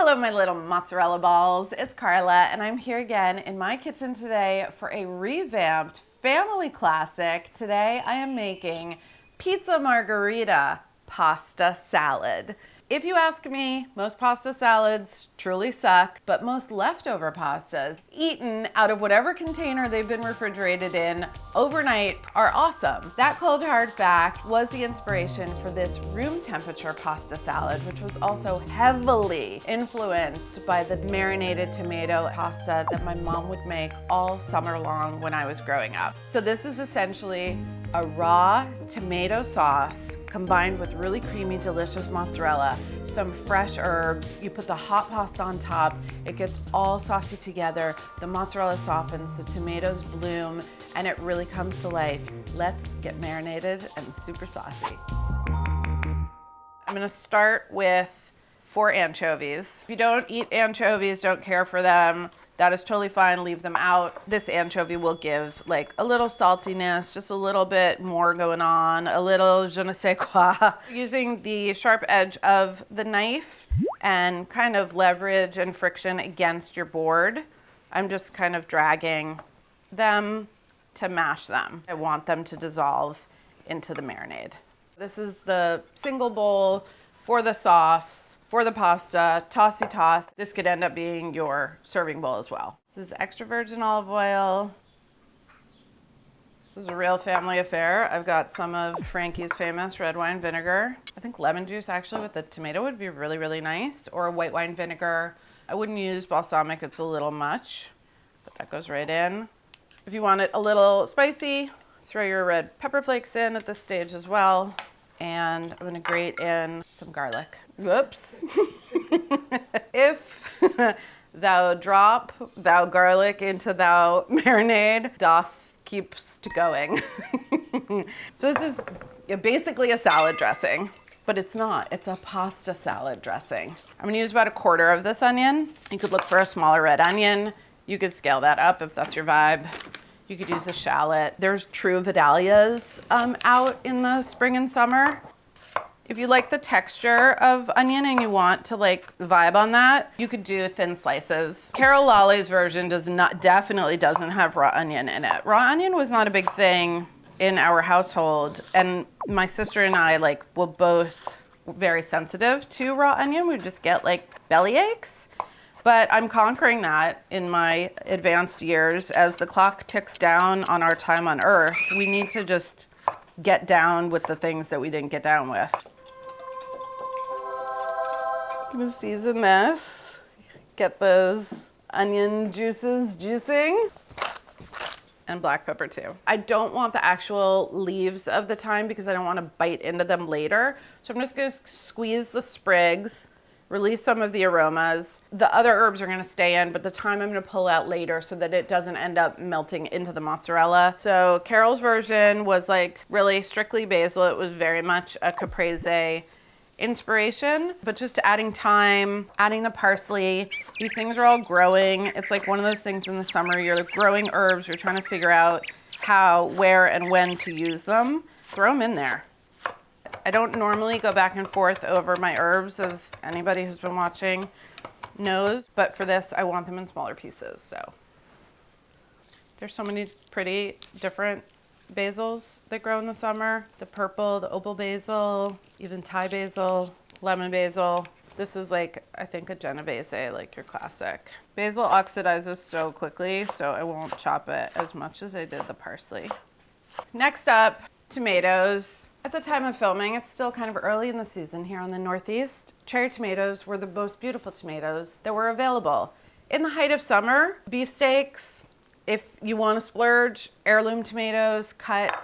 Hello, my little mozzarella balls. It's Carla, and I'm here again in my kitchen today for a revamped family classic. Today I am making pizza margherita pasta salad. If you ask me, most pasta salads truly suck, but most leftover pastas eaten out of whatever container they've been refrigerated in overnight are awesome. That cold hard fact was the inspiration for this room temperature pasta salad, which was also heavily influenced by the marinated tomato pasta that my mom would make all summer long when I was growing up. So this is essentially a raw tomato sauce combined with really creamy, delicious mozzarella, some fresh herbs. You put the hot pasta on top, it gets all saucy together, the mozzarella softens, the tomatoes bloom, and it really comes to life. Let's get marinated and super saucy. I'm gonna start with 4 anchovies. If you don't eat anchovies, don't care for them, that is totally fine, leave them out. This anchovy will give like a little saltiness, just a little bit more going on, a little je ne sais quoi. Using the sharp edge of the knife and kind of leverage and friction against your board, I'm just kind of dragging them to mash them. I want them to dissolve into the marinade. This is the single bowl for the sauce, for the pasta, tossy toss. This could end up being your serving bowl as well. This is extra virgin olive oil. This is a real family affair. I've got some of Frankie's famous red wine vinegar. I think lemon juice actually with the tomato would be really, really nice, or white wine vinegar. I wouldn't use balsamic, it's a little much, but that goes right in. If you want it a little spicy, throw your red pepper flakes in at this stage as well. And I'm gonna grate in some garlic. Whoops. If thou drop thou garlic into thou marinade, doth keeps to going. So this is basically a salad dressing, but it's not, it's a pasta salad dressing. I'm gonna use about 1/4 of this onion. You could look for a smaller red onion. You could scale that up if that's your vibe. You could use a shallot. There's true Vidalias out in the spring and summer. If you like the texture of onion and you want to like vibe on that, you could do thin slices. Carol Lalli's version definitely doesn't have raw onion in it. Raw onion was not a big thing in our household, and my sister and I were both very sensitive to raw onion. We just get like belly aches. But I'm conquering that in my advanced years. As the clock ticks down on our time on Earth, we need to just get down with the things that we didn't get down with. I'm gonna season this. Get those onion juices juicing. And black pepper too. I don't want the actual leaves of the thyme because I don't want to bite into them later. So I'm just gonna squeeze the sprigs, release some of the aromas. The other herbs are gonna stay in, but the thyme I'm gonna pull out later so that it doesn't end up melting into the mozzarella. So Carol's version was like really strictly basil. It was very much a Caprese inspiration, but just adding thyme, adding the parsley. These things are all growing. It's like one of those things in the summer, you're growing herbs, you're trying to figure out how, where, and when to use them. Throw them in there. I don't normally go back and forth over my herbs, as anybody who's been watching knows, but for this, I want them in smaller pieces, so. There's so many pretty different basils that grow in the summer. The purple, the opal basil, even Thai basil, lemon basil. This is like, I think a Genovese, like your classic. Basil oxidizes so quickly, so I won't chop it as much as I did the parsley. Next up, tomatoes. At the time of filming, it's still kind of early in the season here on the Northeast. Cherry tomatoes were the most beautiful tomatoes that were available. In the height of summer, beefsteaks, if you want to splurge, heirloom tomatoes cut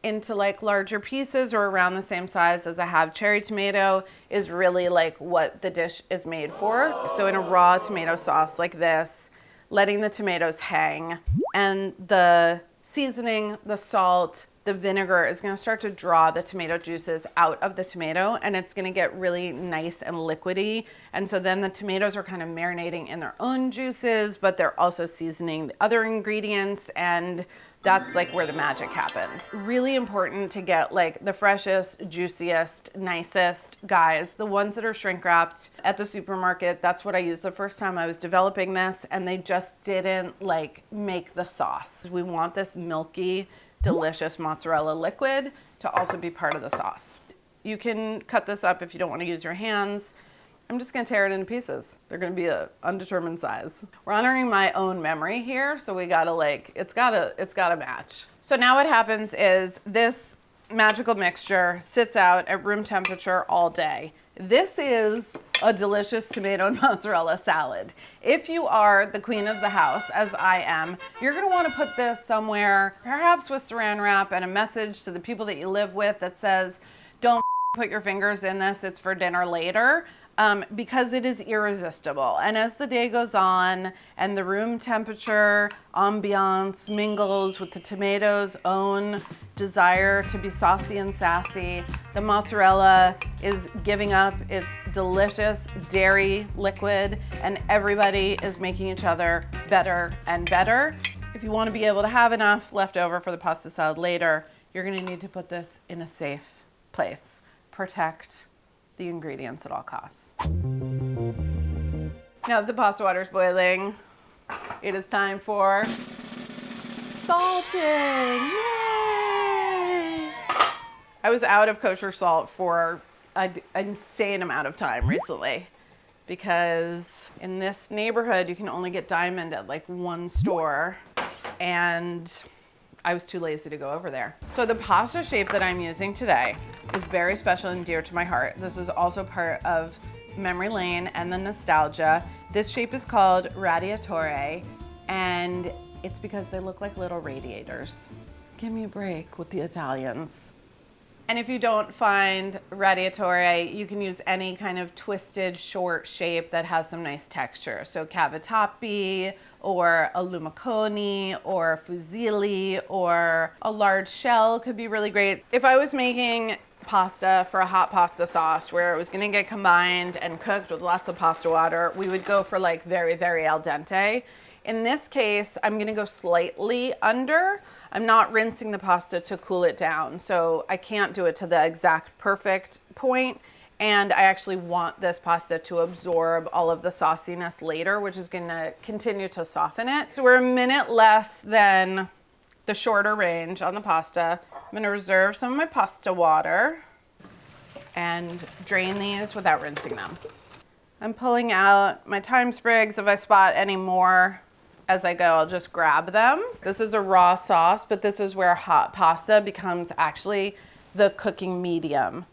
into like larger pieces or around the same size as a half cherry tomato is really like what the dish is made for. So in a raw tomato sauce like this, letting the tomatoes hang and the seasoning, the salt, the vinegar is going to start to draw the tomato juices out of the tomato, and it's going to get really nice and liquidy. And so then the tomatoes are kind of marinating in their own juices, but they're also seasoning the other ingredients, and That's like where the magic happens. Really important to get like the freshest, juiciest, nicest guys, the ones that are shrink wrapped at the supermarket. That's what I used the first time I was developing this, and they just didn't like make the sauce. We want this milky, delicious mozzarella liquid to also be part of the sauce. You can cut this up if you don't want to use your hands. I'm just gonna tear it into pieces. They're gonna be an undetermined size. We're honoring my own memory here, so we gotta like, it's gotta match. So now what happens is this magical mixture sits out at room temperature all day. This is a delicious tomato and mozzarella salad. If you are the queen of the house, as I am, you're gonna wanna put this somewhere, perhaps with saran wrap and a message to the people that you live with that says, don't put your fingers in this, it's for dinner later. Because it is irresistible. And as the day goes on and the room temperature ambiance mingles with the tomato's own desire to be saucy and sassy, the mozzarella is giving up its delicious dairy liquid, and everybody is making each other better and better. If you want to be able to have enough left over for the pasta salad later, you're going to need to put this in a safe place. Protect the ingredients at all costs. Now that the pasta water is boiling, it is time for salting. Yay! I was out of kosher salt for an insane amount of time recently because in this neighborhood you can only get Diamond at like one store, and I was too lazy to go over there. So the pasta shape that I'm using today is very special and dear to my heart. This is also part of memory lane and the nostalgia. This shape is called radiatore, and it's because they look like little radiators. Give me a break with the Italians. And if you don't find radiatore, you can use any kind of twisted short shape that has some nice texture. So cavatappi, or a lumicone, or fusilli, or a large shell could be really great. If I was making pasta for a hot pasta sauce where it was gonna get combined and cooked with lots of pasta water, we would go for like very, very al dente. In this case, I'm gonna go slightly under. I'm not rinsing the pasta to cool it down, so I can't do it to the exact perfect point. And I actually want this pasta to absorb all of the sauciness later, which is gonna continue to soften it. So we're a minute less than the shorter range on the pasta. I'm gonna reserve some of my pasta water and drain these without rinsing them. I'm pulling out my thyme sprigs. If I spot any more as I go, I'll just grab them. This is a raw sauce, but this is where hot pasta becomes actually the cooking medium,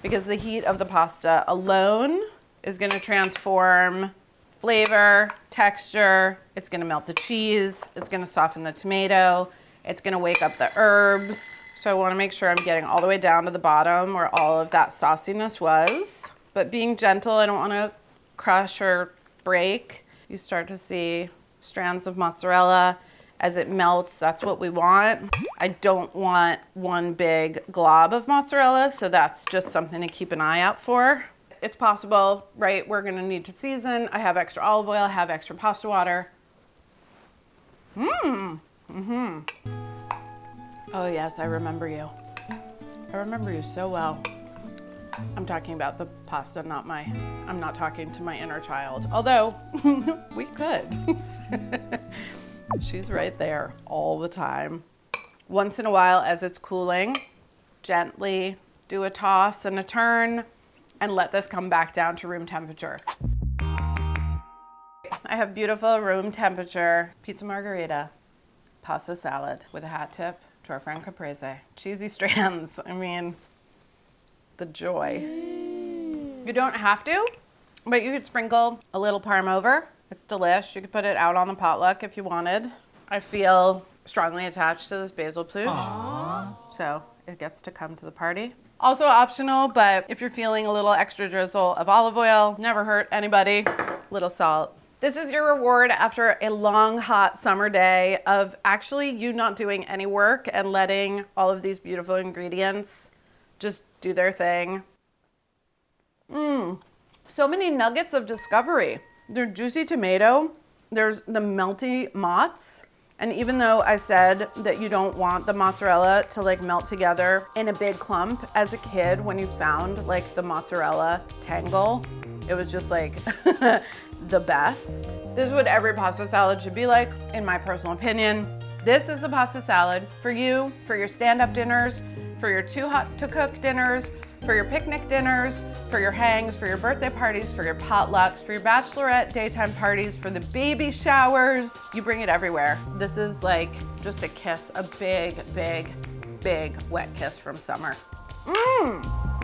because the heat of the pasta alone is gonna transform flavor, texture, it's gonna melt the cheese, it's gonna soften the tomato, it's gonna wake up the herbs. So I wanna make sure I'm getting all the way down to the bottom where all of that sauciness was. But being gentle, I don't wanna crush or break. You start to see strands of mozzarella as it melts. That's what we want. I don't want one big glob of mozzarella, so that's just something to keep an eye out for. It's possible, right? We're gonna need to season. I have extra olive oil, I have extra pasta water. Oh yes, I remember you. I remember you so well. I'm talking about the pasta, I'm not talking to my inner child. Although, we could. She's right there all the time. Once in a while, as it's cooling, gently do a toss and a turn and let this come back down to room temperature. I have beautiful room temperature pizza margherita, pasta salad with a hat tip to our friend Caprese. Cheesy strands, I mean, the joy. You don't have to, but you could sprinkle a little parm over. It's delish. You could put it out on the potluck if you wanted. I feel strongly attached to this basil pluche, so it gets to come to the party. Also optional, but if you're feeling a little extra drizzle of olive oil, never hurt anybody, little salt. This is your reward after a long, hot summer day of actually you not doing any work and letting all of these beautiful ingredients just do their thing. So many nuggets of discovery. There's juicy tomato, there's the melty mozz, And even though I said that you don't want the mozzarella to like melt together in a big clump, as a kid, when you found like the mozzarella tangle, it was just like the best. This is what every pasta salad should be like, in my personal opinion. This is a pasta salad for you, for your stand-up dinners, for your too hot to cook dinners, for your picnic dinners, for your hangs, for your birthday parties, for your potlucks, for your bachelorette daytime parties, for the baby showers. You bring it everywhere. This is like just a kiss, a big, big, big wet kiss from summer. Mmm.